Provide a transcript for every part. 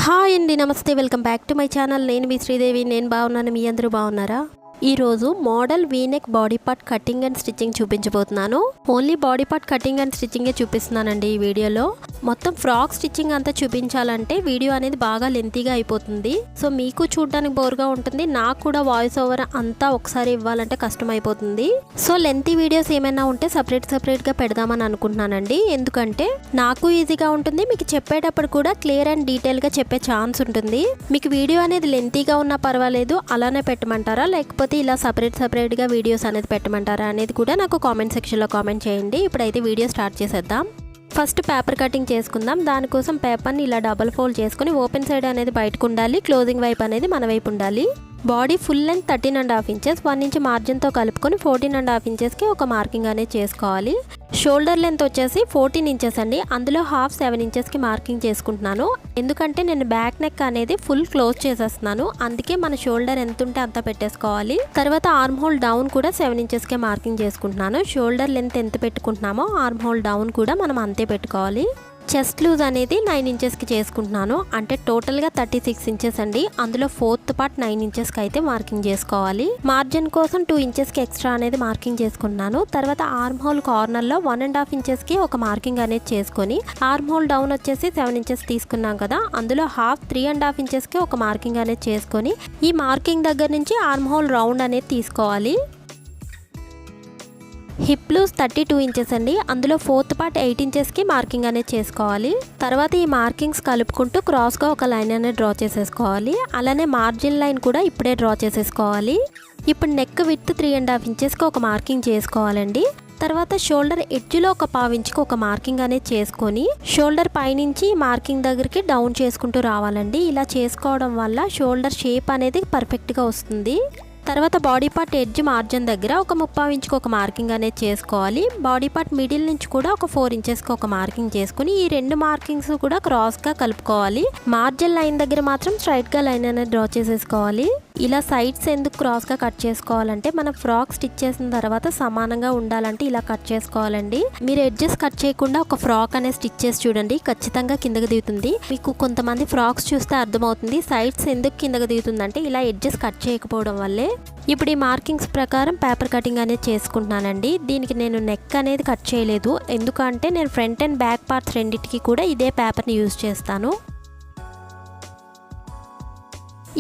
Hi అండి, నమస్తే. Welcome back to my channel. నేను మీ శ్రీదేవి. నేను బాగున్నాను. మీ అందరూ బాగున్నారా? ఈరోజు model V neck body part cutting and stitching చూపించబోతున్నాను. Only body part cutting and స్టిచ్చింగే చూపిస్తున్నానండి ఈ వీడియోలో. మొత్తం ఫ్రాక్ స్టిచ్చింగ్ అంతా చూపించాలంటే వీడియో అనేది బాగా లెంతీగా అయిపోతుంది. సో మీకు చూడడానికి బోర్గా ఉంటుంది, నాకు కూడా వాయిస్ ఓవర్ అంతా ఒకసారి ఇవ్వాలంటే కష్టం అయిపోతుంది. సో లెంతీ వీడియోస్ ఏమైనా ఉంటే సపరేట్గా పెడదామని అనుకుంటున్నానండి. ఎందుకంటే నాకు ఈజీగా ఉంటుంది, మీకు చెప్పేటప్పుడు కూడా క్లియర్ అండ్ డీటెయిల్గా చెప్పే ఛాన్స్ ఉంటుంది. మీకు వీడియో అనేది లెంతీగా ఉన్నా పర్వాలేదు, అలానే పెట్టమంటారా, లేకపోతే ఇలా సపరేట్గా వీడియోస్ అనేది పెట్టమంటారా అనేది కూడా నాకు కామెంట్ సెక్షన్లో కామెంట్ చేయండి. ఇప్పుడైతే వీడియో స్టార్ట్ చేసేద్దాం. ఫస్ట్ పేపర్ కటింగ్ చేసుకుందాం. దానికోసం పేపర్ని ఇలా డబుల్ ఫోల్డ్ చేసుకుని ఓపెన్ సైడ్ అనేది బయటకు ఉండాలి, క్లోజింగ్ వైపు అనేది మన వైపు ఉండాలి. Body full length 13.5 inches, 1 inch మార్జిన్తో కలుపుకొని 14.5 ఇంచెస్కి ఒక మార్కింగ్ అనేది చేసుకోవాలి. షోల్డర్ లెంత్ వచ్చేసి 14 ఇంచెస్ అండి, అందులో హాఫ్ 7 ఇంచెస్కి మార్కింగ్ చేసుకుంటున్నాను. ఎందుకంటే నేను బ్యాక్ నెక్ అనేది ఫుల్ క్లోజ్ చేసేస్తున్నాను, అందుకే మన షోల్డర్ ఎంత ఉంటే అంత పెట్టేసుకోవాలి. తర్వాత ఆర్మ్ హోల్ డౌన్ కూడా 7 ఇంచెస్కే మార్కింగ్ చేసుకుంటున్నాను. షోల్డర్ లెంత్ ఎంత పెట్టుకుంటున్నామో ఆర్మ్ హోల్ డౌన్ కూడా మనం అంతే పెట్టుకోవాలి. చెస్ట్ లూజ్ అనేది 9 ఇంచెస్కి చేసుకుంటున్నాను, అంటే టోటల్గా 36 ఇంచెస్ అండి. అందులో 4th పార్ట్ 9 ఇంచెస్కి అయితే మార్కింగ్ చేసుకోవాలి. మార్జిన్ కోసం 2 ఇంచెస్కి ఎక్స్ట్రా అనేది మార్కింగ్ చేసుకుంటున్నాను. తర్వాత ఆర్మ్ హోల్ కార్నర్లో 1.5 ఇంచెస్కి ఒక మార్కింగ్ అనేది చేసుకొని ఆర్మ్ హోల్ డౌన్ వచ్చేసి 7 ఇంచెస్ తీసుకున్నాం కదా, అందులో హాఫ్ 3.5 ఇంచెస్కి ఒక మార్కింగ్ అనేది చేసుకొని ఈ మార్కింగ్ దగ్గర నుంచి ఆర్మ్ హోల్ రౌండ్ అనేది తీసుకోవాలి. హిప్ లూజ్ 32 ఇంచెస్ అండి, అందులో 4th పార్ట్ 8 ఇంచెస్కి మార్కింగ్ అనేది చేసుకోవాలి. తర్వాత ఈ మార్కింగ్స్ కలుపుకుంటూ క్రాస్గా ఒక లైన్ అనేది డ్రా చేసేసుకోవాలి. అలానే మార్జిన్ లైన్ కూడా ఇప్పుడే డ్రా చేసేసుకోవాలి. ఇప్పుడు నెక్ విడ్త్ 3.5 ఇంచెస్కి ఒక మార్కింగ్ చేసుకోవాలండి. తర్వాత షోల్డర్ ఎడ్జ్లో ఒక 1/4 ఇంచుకి ఒక మార్కింగ్ అనేది చేసుకొని షోల్డర్ పైనుంచి మార్కింగ్ దగ్గరికి డౌన్ చేసుకుంటూ రావాలండి. ఇలా చేసుకోవడం వల్ల షోల్డర్ షేప్ అనేది పర్ఫెక్ట్గా వస్తుంది. తర్వాత బాడీ పార్ట్ ఎడ్జ్ మార్జిన్ దగ్గర ఒక 3/4 ఇంచుకి ఒక మార్కింగ్ అనేది చేసుకోవాలి. బాడీ పార్ట్ మిడిల్ నుంచి కూడా ఒక 4 ఇంచెస్కి ఒక మార్కింగ్ చేసుకుని ఈ రెండు మార్కింగ్స్ కూడా క్రాస్గా కలుపుకోవాలి. మార్జిన్ లైన్ దగ్గర మాత్రం స్ట్రైట్గా లైన్ అనేది డ్రా చేసేసుకోవాలి. ఇలా సైడ్స్ ఎందుకు క్రాస్గా కట్ చేసుకోవాలంటే మనం ఫ్రాక్ స్టిచ్ చేసిన తర్వాత సమానంగా ఉండాలంటే ఇలా కట్ చేసుకోవాలండి. మీరు ఎడ్జెస్ కట్ చేయకుండా ఒక ఫ్రాక్ అనేది స్టిచ్ చేసి చూడండి, ఖచ్చితంగా కిందకి దిగుతుంది. మీకు కొంతమంది ఫ్రాక్స్ చూస్తే అర్థమవుతుంది సైడ్స్ ఎందుకు కిందకి దిగుతుందంటే ఇలా ఎడ్జెస్ కట్ చేయకపోవడం వల్లే. ఇప్పుడు ఈ మార్కింగ్స్ ప్రకారం పేపర్ కటింగ్ అనేది చేసుకుంటున్నానండి. దీనికి నేను నెక్ అనేది కట్ చేయలేదు, ఎందుకంటే నేను ఫ్రంట్ అండ్ బ్యాక్ పార్ట్స్ రెండింటికి కూడా ఇదే పేపర్ని యూజ్ చేస్తాను.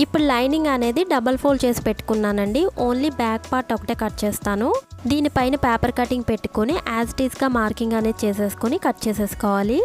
ఇప్పుడు లైనింగ్ అనేది డబల్ ఫోల్డ్ చేసి పెట్టుకున్నానండి. ఓన్లీ బ్యాక్ పార్ట్ ఒకటే కట్ చేస్తాను. దీనిపైన పేపర్ కటింగ్ పెట్టుకొని యాజ్ ఇట్ ఈస్గా మార్కింగ్ అనేది చేసేసుకొని కట్ చేసేసుకోవాలి.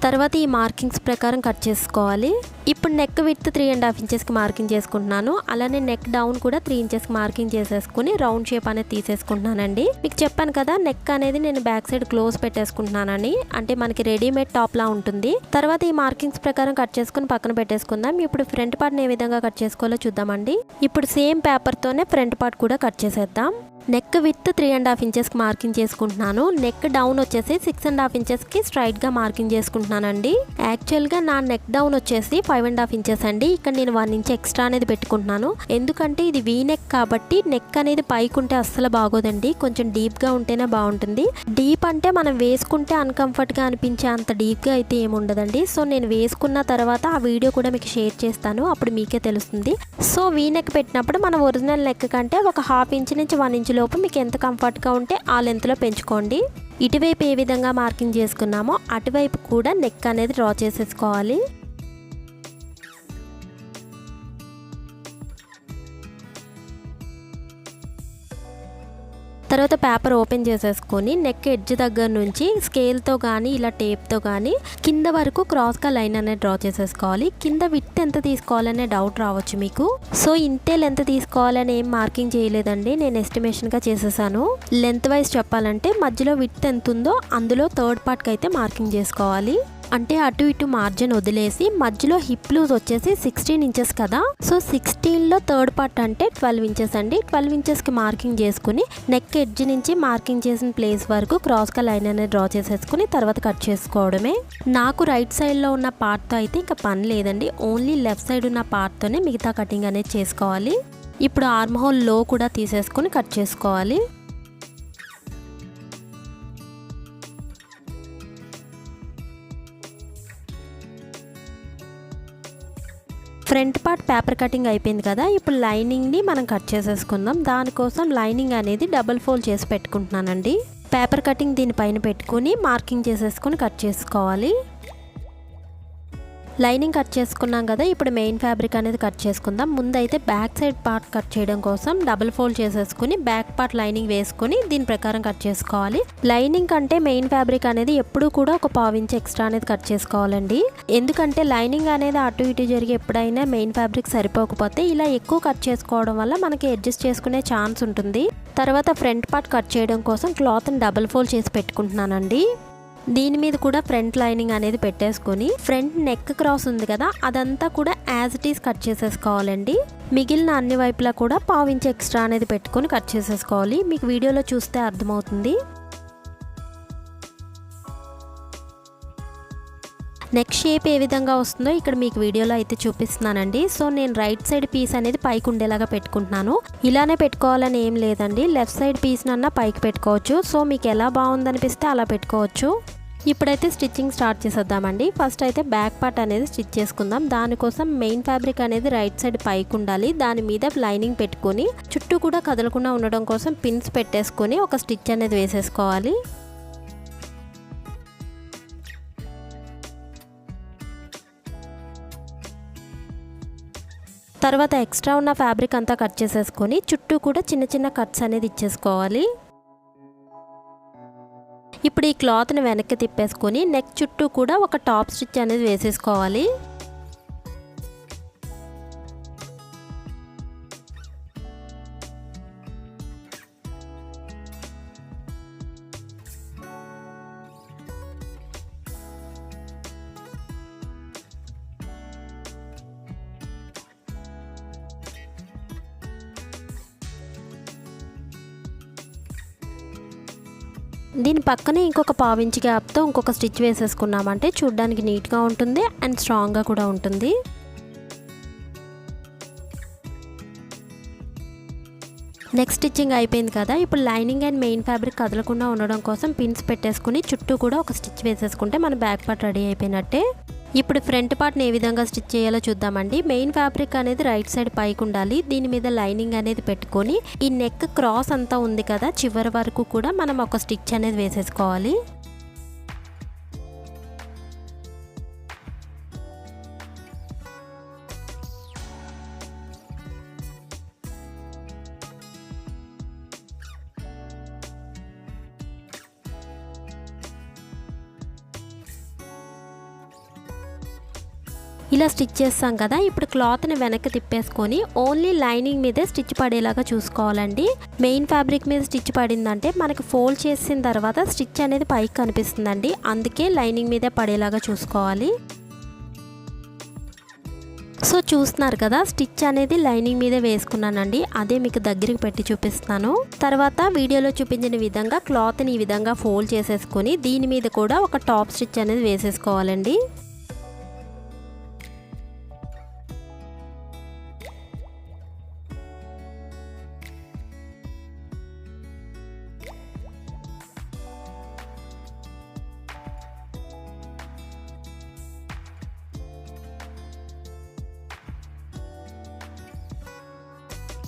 తర్వాత ఈ మార్కింగ్స్ ప్రకారం కట్ చేసుకోవాలి. ఇప్పుడు నెక్ విడ్త్ 3.5 ఇంచెస్కి మార్కింగ్ చేసుకుంటున్నాను. అలానే నెక్ డౌన్ కూడా 3 ఇంచెస్కి మార్కింగ్ చేసేసుకుని రౌండ్ షేప్ అనేది తీసేసుకుంటున్నానండి. మీకు చెప్పాను కదా నెక్ అనేది నేను బ్యాక్ సైడ్ క్లోజ్ పెట్టేసుకుంటున్నానని, అంటే మనకి రెడీమేడ్ టాప్ లా ఉంటుంది. తర్వాత ఈ మార్కింగ్స్ ప్రకారం కట్ చేసుకుని పక్కన పెట్టేసుకుందాం. ఇప్పుడు ఫ్రంట్ పార్ట్ని ఏ విధంగా కట్ చేసుకోవాలో చూద్దామండి. ఇప్పుడు సేమ్ పేపర్తోనే ఫ్రంట్ పార్ట్ కూడా కట్ చేసేద్దాం. నెక్ విత్ 3.5 ఇంచెస్కి మార్కింగ్ చేసుకుంటున్నాను. నెక్ డౌన్ వచ్చేసి 6.5 ఇంచెస్కి స్ట్రైట్గా మార్కింగ్ చేసుకుంటున్నానండి. యాక్చువల్గా నా నెక్ డౌన్ వచ్చేసి 5.5 ఇంచెస్ అండి. ఇక్కడ నేను 1 ఇంచ్ ఎక్స్ట్రా అనేది పెట్టుకుంటున్నాను, ఎందుకంటే ఇది వీ నెక్ కాబట్టి నెక్ అనేది పైకి ఉంటే అస్సలు బాగోదండి, కొంచెం డీప్గా ఉంటేనే బాగుంటుంది. డీప్ అంటే మనం వేసుకుంటే అన్కంఫర్ట్గా అనిపించే అంత డీప్గా అయితే ఏముండదండి. సో నేను వేసుకున్న తర్వాత ఆ వీడియో కూడా మీకు షేర్ చేస్తాను, అప్పుడు మీకే తెలుస్తుంది. సో వీ నెక్ పెట్టినప్పుడు మన ఒరిజినల్ నెక్ కంటే ఒక 1/2 ఇంచ్ నుంచి 1 ఇంచ్ లోపు మీకు ఎంత కంఫర్ట్గా ఉంటే ఆ లెంత్లో పెంచుకోండి. ఇటువైపు ఏ విధంగా మార్కింగ్ చేసుకున్నామో అటువైపు కూడా నెక్ అనేది డ్రా చేసేసుకోవాలి. తర్వాత పేపర్ ఓపెన్ చేసేసుకొని నెక్ ఎడ్జ్ దగ్గర నుంచి స్కేల్తో కానీ ఇలా టేప్తో కానీ కింద వరకు క్రాస్గా లైన్ అనేది డ్రా చేసేసుకోవాలి. కింద విడ్త్ ఎంత తీసుకోవాలనే డౌట్ రావచ్చు మీకు. సో ఇంతే లెంత్ తీసుకోవాలని ఏం మార్కింగ్ చేయలేదండి, నేను ఎస్టిమేషన్గా చేసేసాను. లెంత్ వైజ్ చెప్పాలంటే మధ్యలో విడ్త్ ఎంత ఉందో అందులో 3rd పార్ట్కి అయితే మార్కింగ్ చేసుకోవాలి. అంటే అటు ఇటు మార్జిన్ వదిలేసి మధ్యలో హిప్ లూజ్ వచ్చేసి 16 ఇంచెస్ కదా, సో 16లో 3rd పార్ట్ అంటే 12 ఇంచెస్ అండి. 12 ఇంచెస్కి మార్కింగ్ చేసుకుని నెక్ ఎడ్జ్ నుంచి మార్కింగ్ చేసిన ప్లేస్ వరకు క్రాస్గా లైన్ అనేది డ్రా చేసేసుకుని తర్వాత కట్ చేసుకోవడమే. నాకు రైట్ సైడ్లో ఉన్న పార్ట్తో అయితే ఇంకా పని లేదండి, ఓన్లీ లెఫ్ట్ సైడ్ ఉన్న పార్ట్తోనే మిగతా కటింగ్ అనేది చేసుకోవాలి. ఇప్పుడు ఆర్మ్ హోల్ లో కూడా తీసేసుకుని కట్ చేసుకోవాలి. ఫ్రంట్ పార్ట్ పేపర్ కటింగ్ అయిపోయింది కదా, ఇప్పుడు లైనింగ్ని మనం కట్ చేసేసుకుందాం. దానికోసం లైనింగ్ అనేది డబుల్ ఫోల్డ్ చేసి పెట్టుకుంటున్నానండి. పేపర్ కటింగ్ దీనిపైన పెట్టుకుని మార్కింగ్ చేసేసుకొని కట్ చేసుకోవాలి. లైనింగ్ కట్ చేసుకున్నాం కదా, ఇప్పుడు మెయిన్ ఫ్యాబ్రిక్ అనేది కట్ చేసుకుందాం. ముందైతే బ్యాక్ సైడ్ పార్ట్ కట్ చేయడం కోసం డబుల్ ఫోల్డ్ చేసేసుకుని బ్యాక్ పార్ట్ లైనింగ్ వేసుకుని దీని ప్రకారం కట్ చేసుకోవాలి. లైనింగ్ కంటే మెయిన్ ఫ్యాబ్రిక్ అనేది ఎప్పుడూ కూడా ఒక 1/2 ఇంచ్ ఎక్స్ట్రా అనేది కట్ చేసుకోవాలండి. ఎందుకంటే లైనింగ్ అనేది అటు ఇటు జరిగి ఎప్పుడైనా మెయిన్ ఫ్యాబ్రిక్ సరిపోకపోతే ఇలా ఎక్కువ కట్ చేసుకోవడం వల్ల మనకి అడ్జస్ట్ చేసుకునే ఛాన్స్ ఉంటుంది. తర్వాత ఫ్రంట్ పార్ట్ కట్ చేయడం కోసం క్లాత్ని డబుల్ ఫోల్డ్ చేసి పెట్టుకుంటున్నానండి. దీని మీద కూడా ఫ్రంట్ లైనింగ్ అనేది పెట్టేసుకొని ఫ్రంట్ నెక్ క్రాస్ ఉంది కదా, అదంతా కూడా యాజ్ ఇట్ ఈస్ కట్ చేసేసుకోవాలండి. మిగిలిన అన్ని వైపులా కూడా 1/2 ఇంచ్ ఎక్స్ట్రా అనేది పెట్టుకొని కట్ చేసేసుకోవాలి. మీకు వీడియోలో చూస్తే అర్థమవుతుంది. నెక్ షేప్ ఏ విధంగా వస్తుందో ఇక్కడ మీకు వీడియోలో అయితే చూపిస్తున్నానండి. సో నేను రైట్ సైడ్ పీస్ అనేది పైకి ఉండేలాగా పెట్టుకుంటున్నాను. ఇలానే పెట్టుకోవాలని ఏం లేదండి, లెఫ్ట్ సైడ్ పీస్ నన్నా పైకి పెట్టుకోవచ్చు. సో మీకు ఎలా బాగుందనిపిస్తే అలా పెట్టుకోవచ్చు. ఇప్పుడైతే స్టిచ్చింగ్ స్టార్ట్ చేసేద్దామండి. ఫస్ట్ అయితే బ్యాక్ పార్ట్ అనేది స్టిచ్ చేసుకుందాం. దానికోసం మెయిన్ ఫ్యాబ్రిక్ అనేది రైట్ సైడ్ పైకి ఉండాలి. దాని మీద లైనింగ్ పెట్టుకొని చుట్టూ కూడా కదలకుండా ఉండడం కోసం పిన్స్ పెట్టేసుకొని ఒక స్టిచ్ అనేది వేసేసుకోవాలి. తర్వాత ఎక్స్ట్రా ఉన్న ఫ్యాబ్రిక్ అంతా కట్ చేసేసుకొని చుట్టూ కూడా చిన్న చిన్న కట్స్ అనేది ఇచ్చేసుకోవాలి. ఇప్పుడు ఈ క్లాత్ని వెనక్కి తిప్పేసుకొని నెక్ చుట్టూ కూడా ఒక టాప్ స్టిచ్ అనేది వేసేసుకోవాలి. దీని పక్కనే ఇంకొక 1/2 ఇంచ్ గ్యాప్తో ఇంకొక స్టిచ్ వేసేసుకున్నామంటే చూడ్డానికి నీట్గా ఉంటుంది అండ్ స్ట్రాంగ్గా కూడా ఉంటుంది. నెక్స్ట్ స్టిచ్చింగ్ అయిపోయింది కదా, ఇప్పుడు లైనింగ్ అండ్ మెయిన్ ఫ్యాబ్రిక్ కదలకుండా ఉండడం కోసం పిన్స్ పెట్టేసుకుని చుట్టూ కూడా ఒక స్టిచ్ వేసేసుకుంటే మన బ్యాక్ పార్ట్ రెడీ అయిపోయినట్టే. ఇప్పుడు ఫ్రంట్ పార్ట్ని ఏ విధంగా స్టిచ్ చేయాలో చూద్దామండి. మెయిన్ ఫ్యాబ్రిక్ అనేది రైట్ సైడ్ పైకి ఉండాలి. దీని మీద లైనింగ్ అనేది పెట్టుకొని ఈ నెక్ క్రాస్ అంతా ఉంది కదా, చివరి వరకు కూడా మనం ఒక స్టిచ్ అనేది వేసేసుకోవాలి. ఇలా స్టిచ్ చేస్తాం కదా, ఇప్పుడు క్లాత్ని వెనక్కి తిప్పేసుకొని ఓన్లీ లైనింగ్ మీదే స్టిచ్ పడేలాగా చూసుకోవాలండి. మెయిన్ ఫ్యాబ్రిక్ మీద స్టిచ్ పడిందంటే మనకి ఫోల్డ్ చేసిన తర్వాత స్టిచ్ అనేది పైకి కనిపిస్తుందండి, అందుకే లైనింగ్ మీదే పడేలాగా చూసుకోవాలి. సో చూస్తున్నారు కదా, స్టిచ్ అనేది లైనింగ్ మీదే వేసుకున్నానండి, అదే మీకు దగ్గరికి పెట్టి చూపిస్తాను. తర్వాత వీడియోలో చూపించిన విధంగా క్లాత్ని ఈ విధంగా ఫోల్డ్ చేసేసుకొని దీని మీద కూడా ఒక టాప్ స్టిచ్ అనేది వేసేసుకోవాలండి.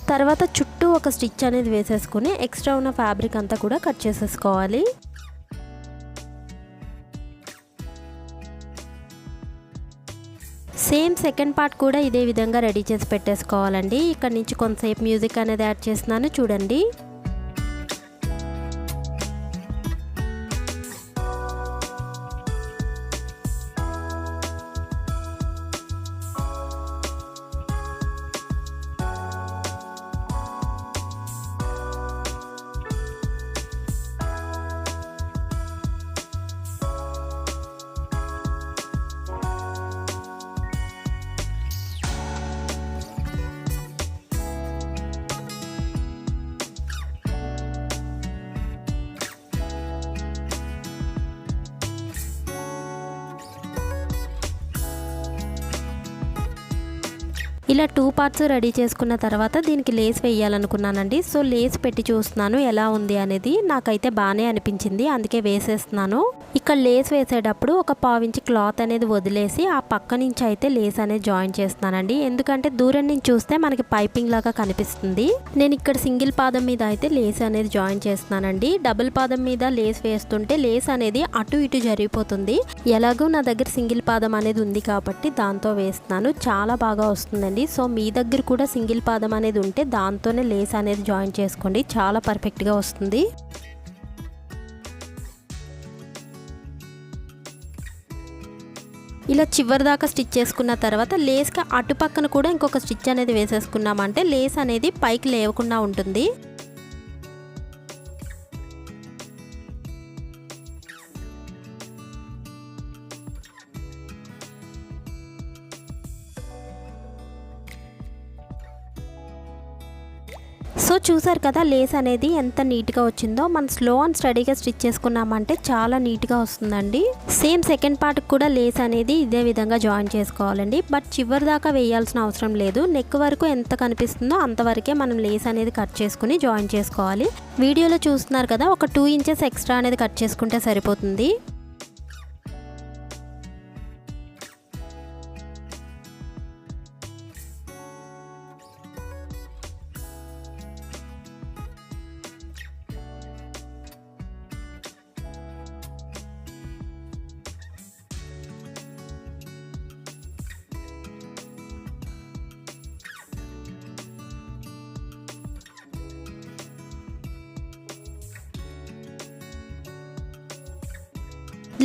తర్వాత చుట్టూ ఒక స్టిచ్ అనేది వేసేసుకొని ఎక్స్ట్రా ఉన్న ఫ్యాబ్రిక్ అంతా కూడా కట్ చేసేసుకోవాలి. సేమ్ సెకండ్ పార్ట్ కూడా ఇదే విధంగా రెడీ చేసి పెట్టేసుకోవాలండి. ఇక్కడ నుంచి కొంతసేపు మ్యూజిక్ అనేది యాడ్ చేస్తున్నాను చూడండి. ఇలా 2 పార్ట్స్ రెడీ చేసుకున్న తర్వాత దీనికి లేస్ వేయాలనుకున్నానండి. సో లేస్ పెట్టి చూస్తున్నాను ఎలా ఉంది అనేది. నాకైతే బాగానే అనిపించింది, అందుకే వేసేస్తున్నాను. ఇక్కడ లేస్ వేసేటప్పుడు ఒక 1/2 ఇంచ్ క్లాత్ అనేది వదిలేసి ఆ పక్క నుంచి అయితే లేస్ అనేది జాయిన్ చేస్తున్నానండి. ఎందుకంటే దూరం నుంచి చూస్తే మనకి పైపింగ్ లాగా కనిపిస్తుంది. నేను ఇక్కడ సింగిల్ పాదం మీద అయితే లేస్ అనేది జాయిన్ చేస్తున్నానండి. డబుల్ పాదం మీద లేస్ వేస్తుంటే లేస్ అనేది అటు ఇటు జరిగిపోతుంది. ఎలాగో నా దగ్గర సింగిల్ పాదం అనేది ఉంది కాబట్టి దాంతో వేస్తున్నాను. చాలా బాగా వస్తుందండి. సో మీ దగ్గర కూడా సింగిల్ పాదం అనేది ఉంటే దాంతోనే లేస్ అనేది జాయిన్ చేసుకోండి, చాలా పర్ఫెక్ట్గా వస్తుంది. ఇలా చివరి దాకా స్టిచ్ చేసుకున్న తర్వాత లేస్కి అటు పక్కన కూడా ఇంకొక స్టిచ్ అనేది వేసేసుకున్నామంటే లేస్ అనేది పైకి లేవకుండా ఉంటుంది. సో చూసారు కదా లేస్ అనేది ఎంత నీట్గా వచ్చిందో. మనం స్లో అండ్ స్టడీగా స్టిచ్ చేసుకున్నామంటే చాలా నీట్గా వస్తుందండి. సేమ్ సెకండ్ పార్ట్కి కూడా లేస్ అనేది ఇదే విధంగా జాయిన్ చేసుకోవాలండి. బట్ చివరి దాకా వేయాల్సిన అవసరం లేదు. నెక్ వరకు ఎంత కనిపిస్తుందో అంతవరకే మనం లేస్ అనేది కట్ చేసుకుని జాయిన్ చేసుకోవాలి. వీడియోలో చూస్తున్నారు కదా, ఒక 2 ఇంచెస్ ఎక్స్ట్రా అనేది కట్ చేసుకుంటే సరిపోతుంది.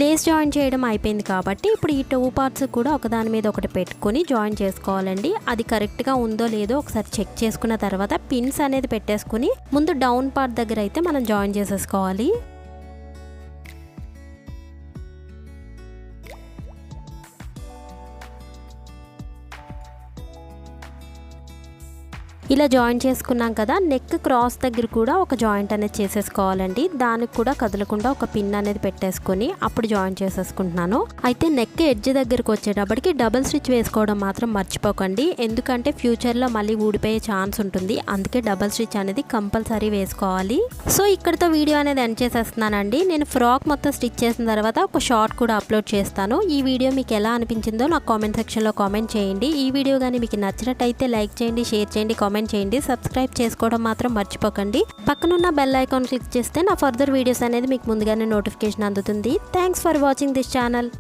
లేస్ జాయిన్ చేయడం అయిపోయింది కాబట్టి ఇప్పుడు ఈ 2 పార్ట్స్ కూడా ఒకదాని మీద ఒకటి పెట్టుకొని జాయిన్ చేసుకోవాలండి. అది కరెక్ట్గా ఉందో లేదో ఒకసారి చెక్ చేసుకున్న తర్వాత పిన్స్ అనేది పెట్టేసుకుని ముందు డౌన్ పార్ట్ దగ్గర అయితే మనం జాయిన్ చేసేసుకోవాలి. ఇలా జాయిన్ చేసుకున్నాం కదా, నెక్ క్రాస్ దగ్గర కూడా ఒక జాయింట్ అనేది చేసేసుకోవాలండి. దానికి కూడా కదలకుండా ఒక పిన్ అనేది పెట్టేసుకొని అప్పుడు జాయిన్ చేసేసుకుంటున్నాను. అయితే నెక్ ఎడ్జ్ దగ్గరకు వచ్చేటప్పటికి డబుల్ స్టిచ్ వేసుకోవడం మాత్రం మర్చిపోకండి, ఎందుకంటే ఫ్యూచర్లో మళ్ళీ ఊడిపోయే ఛాన్స్ ఉంటుంది. అందుకే డబుల్ స్టిచ్ అనేది కంపల్సరీ వేసుకోవాలి. సో ఇక్కడితో వీడియో అనేది ఎండ్ చేసేస్తున్నానండి. నేను ఫ్రాక్ మొత్తం స్టిచ్ చేసిన తర్వాత ఒక షార్ట్ కూడా అప్లోడ్ చేస్తాను. ఈ వీడియో మీకు ఎలా అనిపించిందో నాకు కామెంట్ సెక్షన్లో కామెంట్ చేయండి. ఈ వీడియో కానీ మీకు నచ్చినట్టయితే లైక్ చేయండి, షేర్ చేయండి, కామెంట్ చేయండి. సబ్స్క్రైబ్ చేసుకోవడం మాత్రం మర్చిపోకండి. పక్కనున్న బెల్ ఐకాన్ క్లిక్ చేస్తే నా ఫర్దర్ వీడియోస్ అనేది మీకు ముందుగానే నోటిఫికేషన్ అందుతుంది. Thanks for watching this channel.